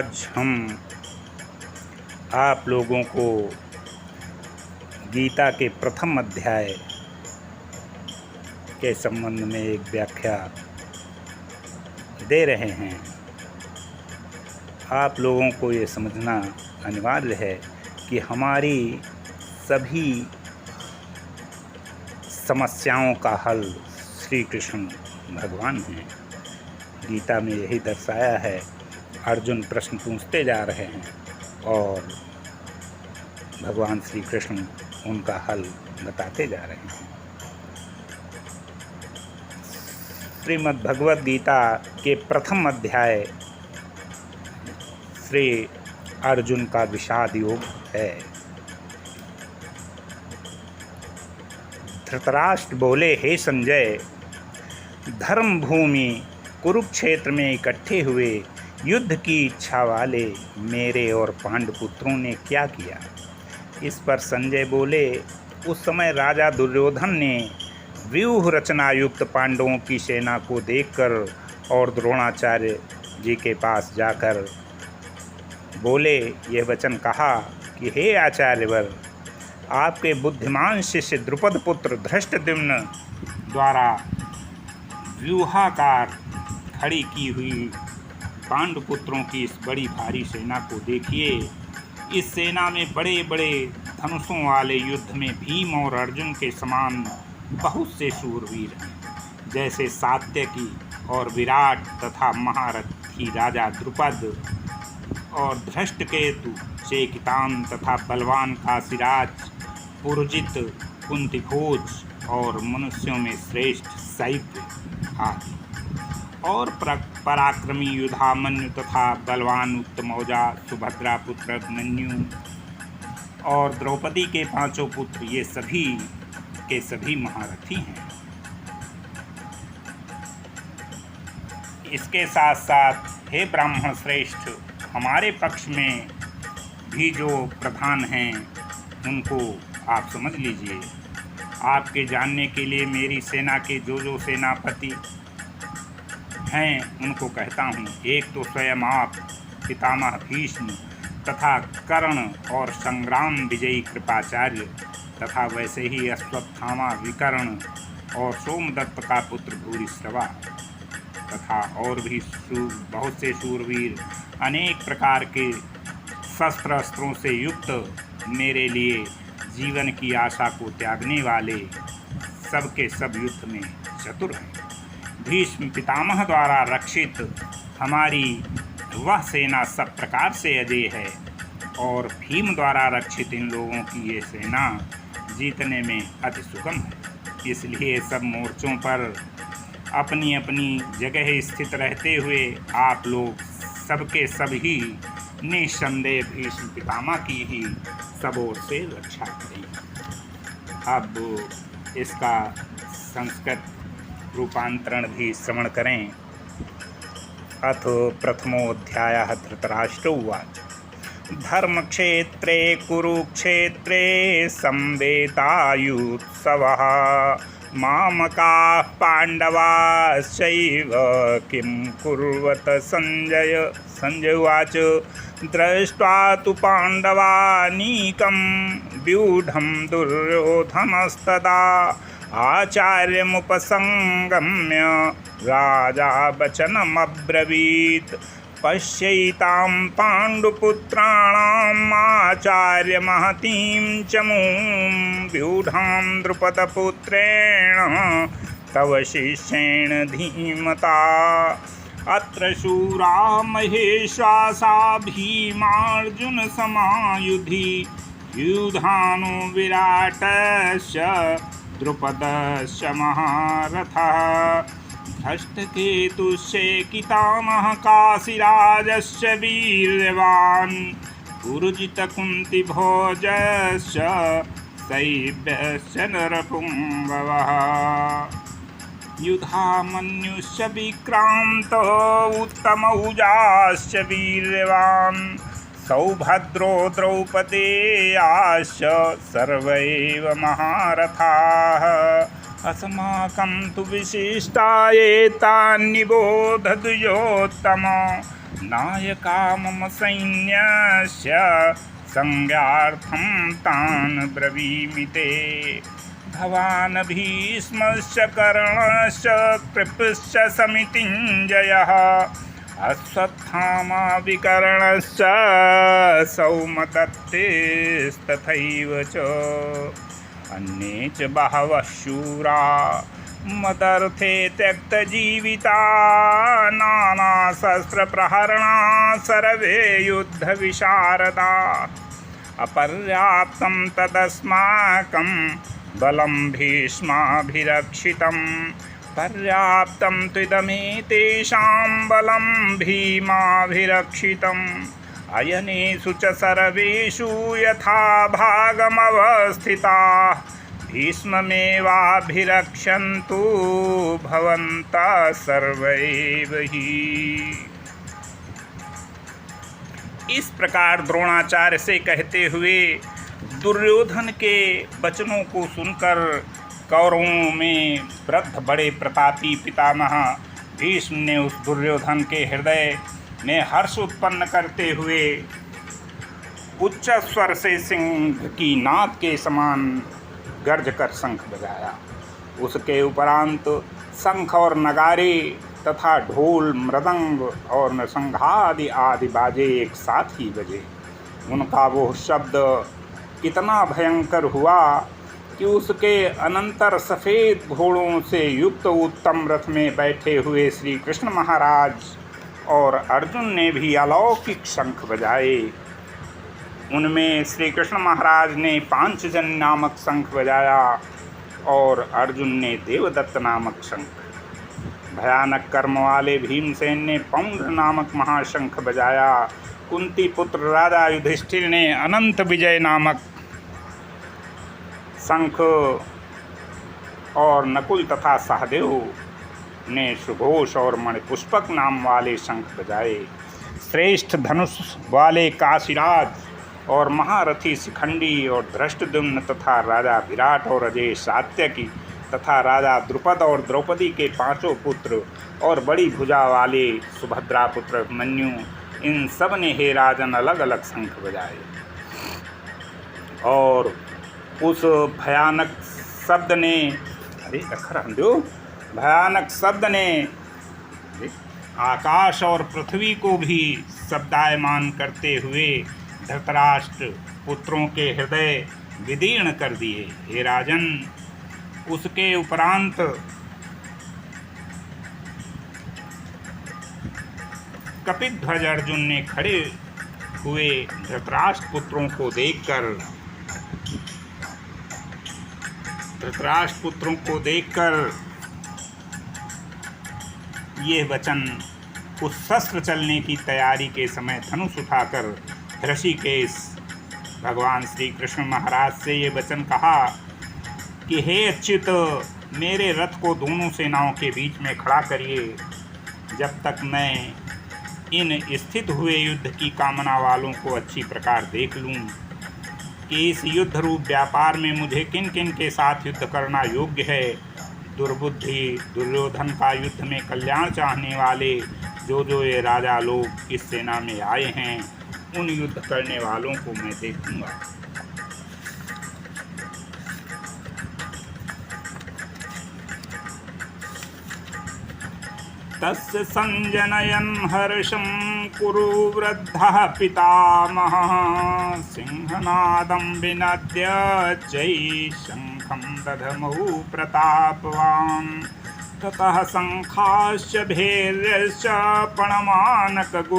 आज हम आप लोगों को गीता के प्रथम अध्याय के संबंध में एक व्याख्या दे रहे हैं। आप लोगों को ये समझना अनिवार्य है कि हमारी सभी समस्याओं का हल श्री कृष्ण भगवान हैं। गीता में यही दर्शाया है। अर्जुन प्रश्न पूछते जा रहे हैं और भगवान श्री कृष्ण उनका हल बताते जा रहे हैं। श्रीमद् भगवद गीता के प्रथम अध्याय श्री अर्जुन का विषाद योग है। धृतराष्ट्र बोले, हे संजय, धर्म भूमि कुरुक्षेत्र में इकट्ठे हुए युद्ध की इच्छा वाले मेरे और पांडुपुत्रों ने क्या किया। इस पर संजय बोले, उस समय राजा दुर्योधन ने व्यूह रचना युक्त पांडवों की सेना को देखकर और द्रोणाचार्य जी के पास जाकर बोले, यह वचन कहा कि हे आचार्यवर, आपके बुद्धिमान शिष्य द्रुपद पुत्र धृष्टद्युम्न द्वारा व्यूहाकार खड़ी की हुई पांडुपुत्रों की इस बड़ी भारी सेना को देखिए। इस सेना में बड़े बड़े धनुषों वाले युद्ध में भीम और अर्जुन के समान बहुत से शूरवीर हैं, जैसे सात्यकी और विराट तथा महारथी राजा द्रुपद और धृष्टकेतु, चेकितान तथा बलवान काशीराज, पुरजित, कुंतीभोज और मनुष्यों में श्रेष्ठ शैव्य आदि, और पराक्रमी युधामन्यु तथा बलवान उत्तमौजा, सुभद्रा पुत्र अभिमन्यु और द्रौपदी के पांचों पुत्र, ये सभी के सभी महारथी हैं। इसके साथ साथ हे ब्राह्मण श्रेष्ठ, हमारे पक्ष में भी जो प्रधान हैं उनको आप समझ लीजिए। आपके जानने के लिए मेरी सेना के जो सेनापति हैं उनको कहता हूँ। एक तो स्वयं आप पितामह भीष्म तथा कर्ण और संग्राम विजयी कृपाचार्य तथा वैसे ही अश्वत्थामा, विकर्ण और सोमदत्त का पुत्र भूरिश्रवा तथा और भी बहुत से शूरवीर अनेक प्रकार के शस्त्र अस्त्रों से युक्त, मेरे लिए जीवन की आशा को त्यागने वाले, सबके सब युद्ध में चतुर हैं। भीष्म पितामह द्वारा रक्षित हमारी वह सेना सब प्रकार से अजेय है और भीम द्वारा रक्षित इन लोगों की ये सेना जीतने में अति सुगम है। इसलिए सब मोर्चों पर अपनी अपनी जगह स्थित रहते हुए आप लोग सबके सभी निस्संदेह भीष्म पितामह की ही सब ओर से रक्षा करें। अब इसका संस्कृत रूपांतरण भी श्रवण करें। अथ प्रथमोऽध्यायः धृतराष्ट्र उवाच, धर्मक्षेत्रे कुरुक्षेत्रे संवेतायुत्सवः मामकाः पाण्डवाश्चैव किं कुर्वत संजय। संजय उवाच, दृष्ट्वा तु पाण्डवानीकं व्यूढं दुर्योधनस्तदा आचार्यमुपसंगम्य राजा वचनमब्रवीत्। पश्यैतां पाण्डुपुत्राणाम् आचार्यमहतीं चमूं व्यूढां द्रुपदपुत्रेण तव शिष्येण धीमता। अत्र शूरा महेश्वासा भीमार्जुनसमायुधि युधानो विराटस्य द्रुपदस्य महारथः। धृष्टकेतुश्चेकितानः काशीराजस्य वीर्यवान् पुरुजितकुन्तीभोजस्य शैब्यस्य नरपुङ्गवः। युधामन्युश्च विक्रान्तो उत्तमौजाश्च वीर्यवान् सौभद्रो द्रौपदेयाश्च सर्व एव महारथाः। अस्माकं तु विशिष्टा एतान्निबोध द्विजोत्तम नायका मम सैन्यस्य संज्ञार्थं तान् ब्रवीमि ते। भवान् भीष्मश्च कर्णश्च कृपश्च समितिञ्जयः अश्वत्थामा विकर्णश्च सौमदत्तिस्तथैव च अन्ये च बहवः शूरा मदर्थे त्यक्तजीविता नानाशस्त्रप्रहरणा सर्वे युद्धविशारदा। अपर्याप्तं तदस्माकं बलं भीष्माभिरक्षितं पर्याप्तं त्विदमेतेषां बलं भीमाभिरक्षितम् अयनेषु च सर्वेषु यथा भागमवस्थिताः भीष्ममेवाभिरक्षन्तु भवन्तः सर्वैव ही। इस प्रकार द्रोणाचार्य से कहते हुए दुर्योधन के वचनों को सुनकर कौरवों में वृद्ध बड़े प्रतापी पितामह भीष्म ने उस दुर्योधन के हृदय में हर्ष उत्पन्न करते हुए उच्च स्वर से सिंह की नाद के समान गर्ज कर शंख बजाया। उसके उपरांत शंख और नगारे तथा ढोल मृदंग और नरसंघादि आदि बाजे एक साथ ही बजे। उनका वो शब्द इतना भयंकर हुआ कि उसके अनंतर सफ़ेद घोड़ों से युक्त उत्तम रथ में बैठे हुए श्री कृष्ण महाराज और अर्जुन ने भी अलौकिक शंख बजाए। उनमें श्री कृष्ण महाराज ने पांचजन नामक शंख बजाया और अर्जुन ने देवदत्त नामक शंख। भयानक कर्म वाले भीमसेन ने पौंड नामक महाशंख बजाया। कुंती पुत्र राजा युधिष्ठिर ने अनंत विजय नामक शंख और नकुल तथा सहदेव ने सुघोष और मणिपुष्पक नाम वाले शंख बजाए। श्रेष्ठ धनुष वाले काशीराज और महारथी शिखंडी और धृष्टद्युम्न तथा राजा विराट और अजय सात्यकी तथा राजा द्रुपद और द्रौपदी के पांचों पुत्र और बड़ी भुजा वाले सुभद्रा पुत्र अभिमन्यु, इन सब ने हे राजन अलग अलग शंख बजाए। और उस भयानक शब्द ने भयानक शब्द ने आकाश और पृथ्वी को भी शब्दायमान करते हुए धृतराष्ट्र पुत्रों के हृदय विदीर्ण कर दिए। हे राजन, उसके उपरांत कपिध्वज अर्जुन ने खड़े हुए धृतराष्ट्र पुत्रों को देखकर ये वचन उस शस्त्र चलने की तैयारी के समय धनुष उठाकर ऋषिकेश भगवान श्री कृष्ण महाराज से ये वचन कहा कि हे अच्युत, मेरे रथ को दोनों सेनाओं के बीच में खड़ा करिए, जब तक मैं इन स्थित हुए युद्ध की कामना वालों को अच्छी प्रकार देख लूं कि इस युद्ध रूप व्यापार में मुझे किन किन के साथ युद्ध करना योग्य है। दुर्बुद्धि दुर्योधन का युद्ध में कल्याण चाहने वाले जो ये राजा लोग इस सेना में आए हैं, उन युद्ध करने वालों को मैं देखूंगा। तस्य संजनयन् हर्षं कुरु वृद्धः पितामहः सिंहनादं विनद्य चै शंखं दधमौ प्रतापवान्। ततः शंखाश्च भैर्यश्च पणमानकगोमुखाः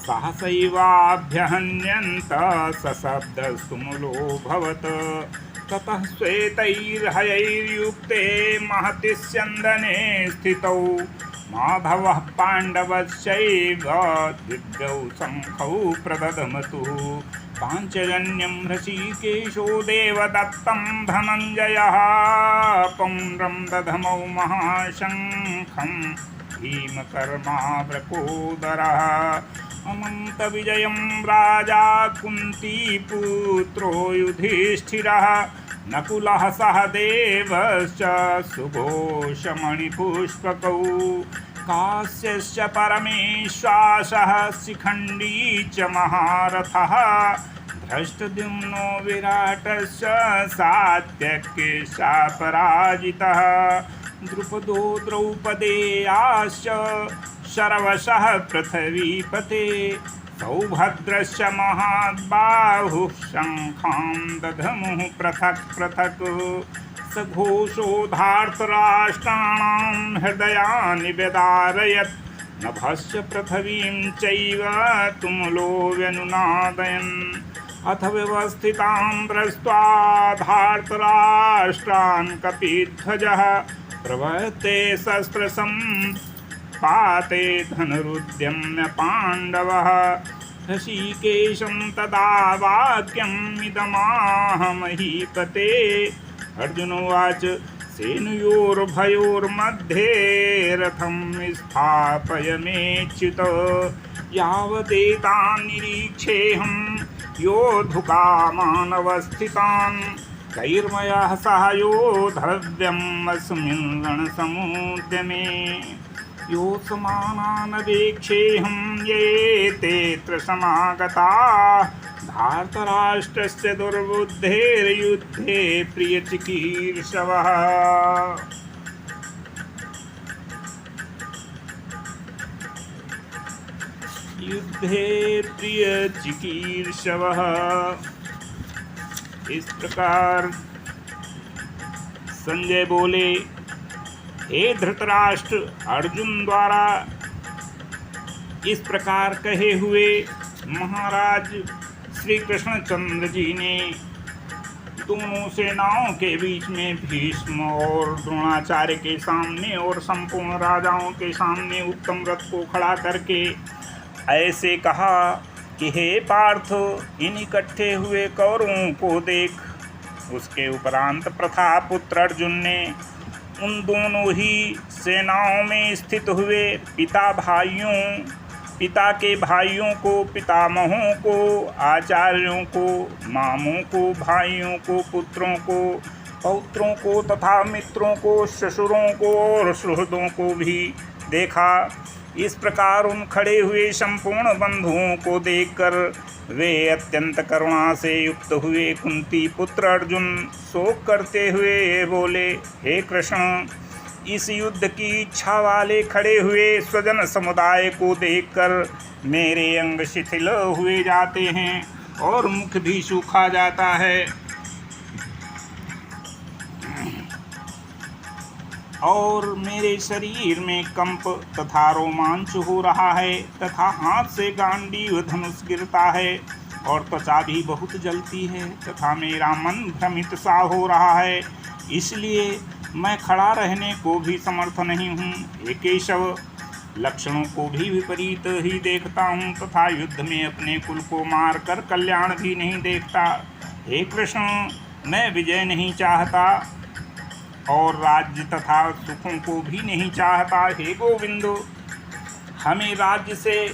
सहसैवाभ्यहन्यन्त सशब्दस्तुमुलोऽभवत्। ततः श्वेतैर्हयैर्युक्ते महति स्यन्दने स्थितौ माधवः पाण्डवश्चैव दिव्यौ शङ्खौ प्रदधमतुः। पाञ्चजन्यं ऋषिकेशो देवदत्तं धनञ्जयः पौण्ड्रं दधमौ महाशङ्खं भीमकर्मावृकोदरः। अनन्तविजयं राजा कुन्तीपुत्रो युधिष्ठिरः नकुलः सहदेवश्च सुघोषमणिपुष्पकौ कास्यश्च परमेश्वासः शिखण्डी च महारथः धृष्टद्युम्नो विराटश्च सात्यक्येशः पराजितः द्रुपदो द्रौपदेयाश्च शर्वशः पृथिवीपते सौभद्रश्च महाद्बाहुः शङ्खां दधमुः पृथक् पृथक् सघोषो धार्तराष्ट्राणां हृदयानि व्यदारयत् नभश्च पृथिवीं चैव तुमुलो व्यनुनादयन् अथ व्यवस्थितां दृष्ट्वा धार्तराष्ट्रान् कपिध्वजः प्रवर्ते शस्त्रसम्पाते धनुरुद्यम्य पाण्डवः ऋषिकेशं तदा वाक्यम् इदमाह महीपते अर्जुनोवाच सेनयोर्भयोर्मध्ये रथं स्थापय मेच्युत यावदेतान् निरीक्षेऽहं योद्धुकामानवस्थितान् कैर्मया सह योद्धव्यम् अस्मिन् रणसमुद्यमे योत्समानानवेक्षेऽहं ये तेऽत्र समागताः धार्तराष्ट्रस्य दुर्बुद्धेर्युद्धे प्रियचिकीर्षवः युद्धे प्रियचिकीर्षवः। इस प्रकार संजय बोले, हे धृतराष्ट्र, अर्जुन द्वारा इस प्रकार कहे हुए महाराज श्री कृष्णचंद्र जी ने दोनों सेनाओं के बीच में भीष्म और द्रोणाचार्य के सामने और संपूर्ण राजाओं के सामने उत्तम रथ को खड़ा करके ऐसे कहा कि हे पार्थ, इन इकट्ठे हुए कौरवों को देख। उसके उपरांत प्रथापुत्र अर्जुन ने उन दोनों ही सेनाओं में स्थित हुए पिता के भाइयों को, पितामहों को, आचार्यों को, मामों को, भाइयों को, पुत्रों को, पौत्रों को तथा मित्रों को, ससुरों को और सुहृदों को भी देखा। इस प्रकार उन खड़े हुए संपूर्ण बंधुओं को देखकर वे अत्यंत करुणा से युक्त हुए। कुंती पुत्र अर्जुन शोक करते हुए बोले, हे कृष्ण, इस युद्ध की इच्छा वाले खड़े हुए स्वजन समुदाय को देखकर मेरे अंग शिथिल हुए जाते हैं और मुख भी सूखा जाता है और मेरे शरीर में कंप तथा रोमांच हो रहा है तथा हाथ से गांडीव धनुष गिरता है और त्वचा भी बहुत जलती है तथा मेरा मन भ्रमित सा हो रहा है, इसलिए मैं खड़ा रहने को भी समर्थ नहीं हूँ। हे केशव, लक्षणों को भी विपरीत ही देखता हूँ तथा युद्ध में अपने कुल को मारकर कल्याण भी नहीं देखता। हे कृष्ण, मैं विजय नहीं चाहता और राज्य तथा सुखों को भी नहीं चाहता। हे गोविंदो, हमें राज्य से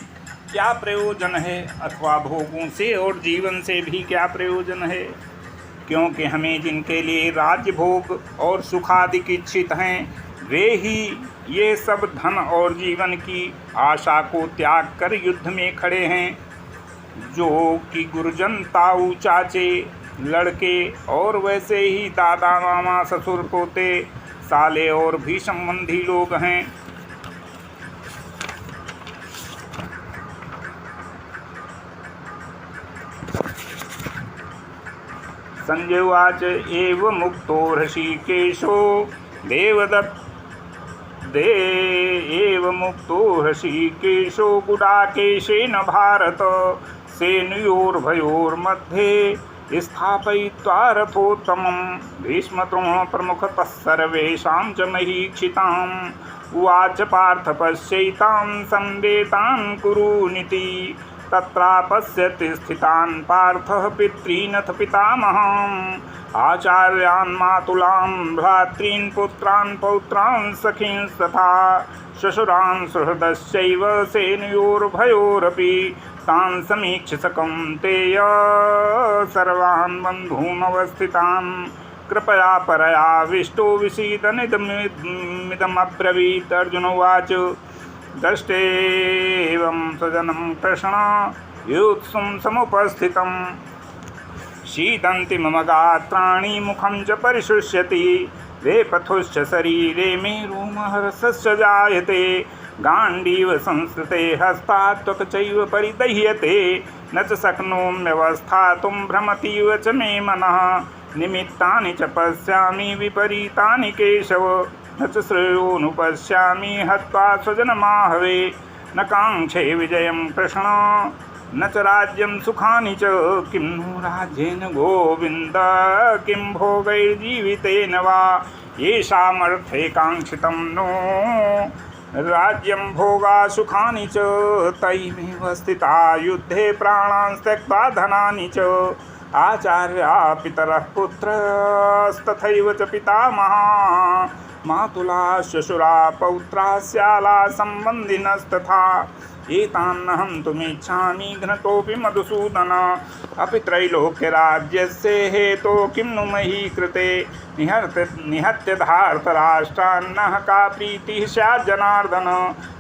क्या प्रयोजन है अथवा भोगों से और जीवन से भी क्या प्रयोजन है, क्योंकि हमें जिनके लिए राज्य भोग और सुखादिक इच्छित हैं वे ही ये सब धन और जीवन की आशा को त्याग कर युद्ध में खड़े हैं, जो कि गुरुजन, ताऊ, चाचे, लड़के और वैसे ही दादा, मामा, ससुर, पोते, साले और भी संबंधी लोग हैं। संजय उवाच एव मुक्तो ऋषिकेशो ऋषिकेशो गुडाकेशेन भारत सेनयोर्भयोर्मध्ये स्थापयित्वा रथोत्तमं भीष्मद्रोण प्रमुखतः सर्वेषां च महीक्षिताम् उवाच पार्थ पश्यैतां संवेतान् कुरूनिति तत्रापश्यति स्थितान् पार्थः पितॄनथ पितामहान् आचार्यान् मातुलान् भ्रातॄन् पुत्रान् पौत्रान् सखींस्तथा श्वशुरान् सुहृदश्चैव सेनयोर्भयोरपि तान् समीक्ष्य स कौन्तेय सर्वान् बन्धूनवस्थितान् कृपया परयाविष्टो विषीदनिदमिदमब्रवीत्। अर्जुन उवाच दृष्टेवं स्वजनं कृष्ण युत्सुं समुपस्थितं शीतन्ति मम गात्राणि मुखं च परिशुष्यति वेपथुश्च शरीरे मे रोमहर्षश्च जायते गाण्डीव संस्कृते हस्तात् त्वक् चैव परिदह्यते न च शक्नोम्यवस्थातुं भ्रमतीव च मे मनः निमित्तानि च पश्यामि विपरीतानि केशव न च श्रेयोनुपश्यामि हत्वा स्वजनमाहवे न काङ्क्षे विजयं कृष्ण न च राज्यं सुखानि च किं नु राज्येन गोविन्द किं भोगैर्जीवितेन वा येषामर्थे काङ्क्षितं नो राज्यं भोगा सुखानि च तैमेव स्थिता युद्धे प्राणान् त्यक्त्वा धनानि च आचार्या पितरः पुत्रस्तथैव च पितामहा मातुला श्वशुरा पौत्रा स्याला सम्बन्धिनस्तथा एतान्नहं तुमिच्छामि घ्नतोऽपि मधुसूदन अपि त्रैलोक्यराज्यस्य हेतो किं नु मही कृते निहत्य धार्तराष्ट्रान्नः का प्रीतिः स्यात् जनार्दन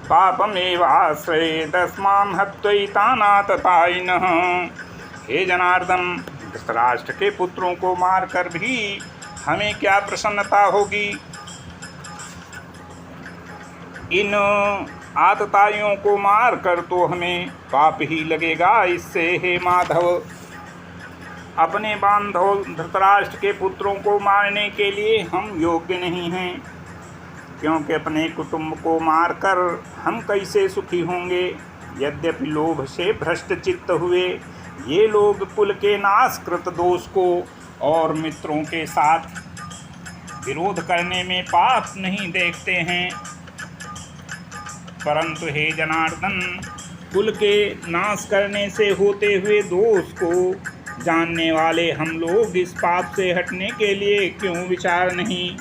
पापमेवाश्रये तस्मान् हत्वैतानाततायिनः। हे जनार्दन, धृतराष्ट्र के पुत्रों को मारकर भी हमें क्या प्रसन्नता होगी? इन आतताइयों को मार कर तो हमें पाप ही लगेगा। इससे हे माधव, अपने बांधव धृतराष्ट्र के पुत्रों को मारने के लिए हम योग्य नहीं हैं, क्योंकि अपने कुटुंब को मारकर हम कैसे सुखी होंगे। यद्यपि लोभ से भ्रष्ट चित्त हुए ये लोग कुल के नाशकृत दोष को और मित्रों के साथ विरोध करने में पाप नहीं देखते हैं, परंतु हे जनार्दन, कुल के नाश करने से होते हुए दोष को जानने वाले हम लोग इस पाप से हटने के लिए क्यों विचार नहीं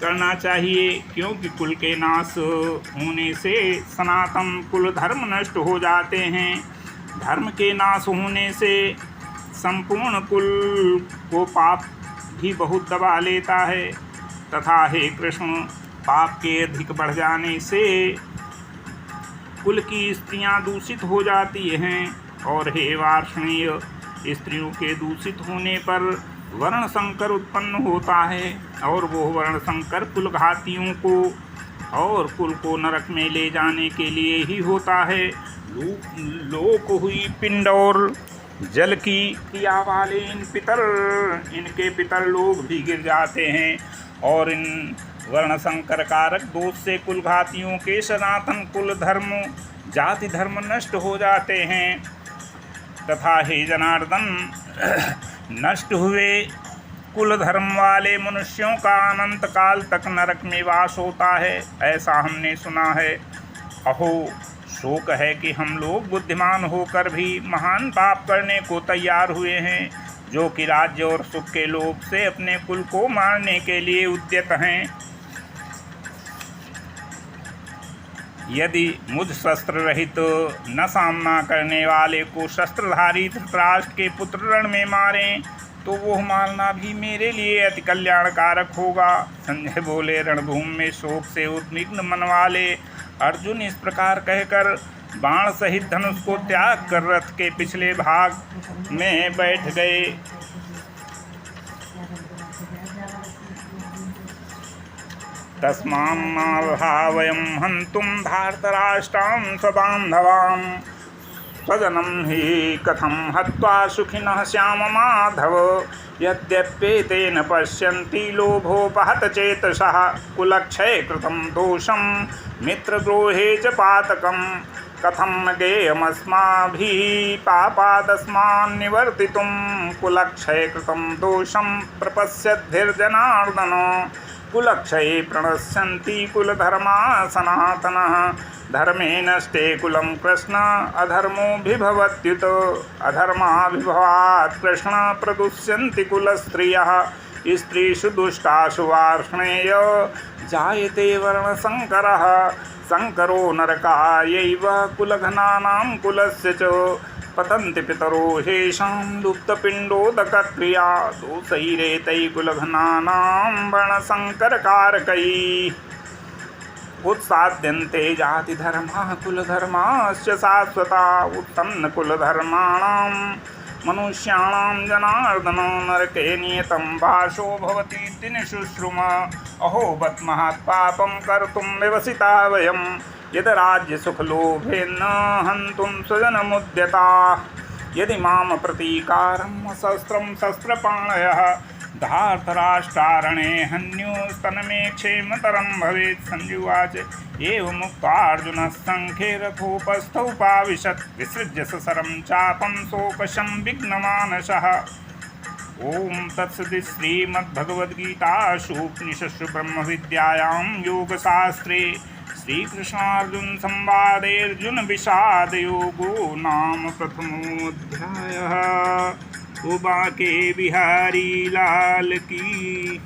करना चाहिए? क्योंकि कुल के नाश होने से सनातन कुल धर्म नष्ट हो जाते हैं। धर्म के नाश होने से संपूर्ण कुल को पाप भी बहुत दबा लेता है। तथा हे कृष्ण, पाप के अधिक बढ़ जाने से कुल की स्त्रियां दूषित हो जाती हैं, और हे वार्ष्णेय, स्त्रियों के दूषित होने पर वर्ण संकर उत्पन्न होता है, और वो वर्ण संकर कुल घातियों को और कुल को नरक में ले जाने के लिए ही होता है। लोक हुई पिंड और जल की क्रिया वाले इनके पितर लोग भी गिर जाते हैं, और इन वर्ण संकर कारक दोष से कुल घातियों के सनातन कुल धर्म जाति धर्म नष्ट हो जाते हैं। तथा हे जनार्दन, नष्ट हुए कुल धर्म वाले मनुष्यों का अनंत काल तक नरक में वास होता है, ऐसा हमने सुना है। अहो, शोक है कि हम लोग बुद्धिमान होकर भी महान पाप करने को तैयार हुए हैं, जो कि राज्य और सुख के लोभ से अपने कुल को मारने के लिए उद्यत हैं। यदि मुझ शस्त्र रहित न सामना करने वाले को शस्त्रधारी धृतराष्ट्र के पुत्र रण में मारें तो वो मारना भी मेरे लिए अति कल्याणकारक होगा। संजय बोले, रणभूमि में शोक से उद्विग्न मन वाले अर्जुन इस प्रकार कहकर बाण सहित धनुष को त्याग कर रथ के पिछले भाग में बैठ गए। तस्मान्नाभावयं हन्तुं धार्तराष्ट्रान् स्वबान्धवान् स्वजनं हि कथं हत्वा सुखिनः स्याम माधव। यद्यप्येतेन पश्यन्ति लोभोपहत चेतसः कुलक्षये कृतं दोषं मित्रद्रोहे च पातकं कथं न गेयमस्माभिः पापादस्मान् निवर्तितुं कुलक्षये कृतं दोषं प्रपश्यद्भिर्जनार्दन। कुलक्षये प्रणश्यन्ति कुलधर्मा सनातनः धर्मे नष्टे कुलं कृष्ण अधर्मोऽभिभवत्युत। अधर्माभिभवात् कृष्ण प्रदुष्यन्ति कुलस्त्रियः स्त्रीषु दुष्टासु वार्ष्णेय जायते वर्णसंकरः। संकरो नरकायैव कुलघ्नानां कुलस्य च पतन्ति पितरो हेषां लुप्तपिण्डोदकक्रिया दोषैरेतैः कुलघ्नानां वर्णसंकरकारकैः। उत्साद्यन्ते जातिधर्माः कुलधर्माश्च शाश्वता उत्तन्नकुलधर्माणां मनुष्याणां जनार्दन नरके नियतं वासो भवति दिनशुश्रुम अहो बत महत्पापं कर्तुं व्यवसिता वयं यद् राज्यसुखलोभेन हन्तुं स्वजनमुद्यताः यदि माम प्रतीकारं शस्त्रं शस्त्रपाणयः धार्तराष्ट्रारणे हन्योस्तनमे क्षेमतरं भवेत् संजुवाच एवमुक्त्वार्जुनः सङ्ख्ये रथोपस्थौपाविशत् विसृज्य ससरं चापं शोकशं विघ्नमानसः ओम तत्सदि श्रीमद्भगवद्गीतासु उपनिषत्सु ब्रह्मविद्यायां योगशास्त्रे श्रीकृष्णार्जुन संवादे अर्जुन विषाद योगो नाम प्रथमोऽध्यायः। बांके बिहारी लाल की।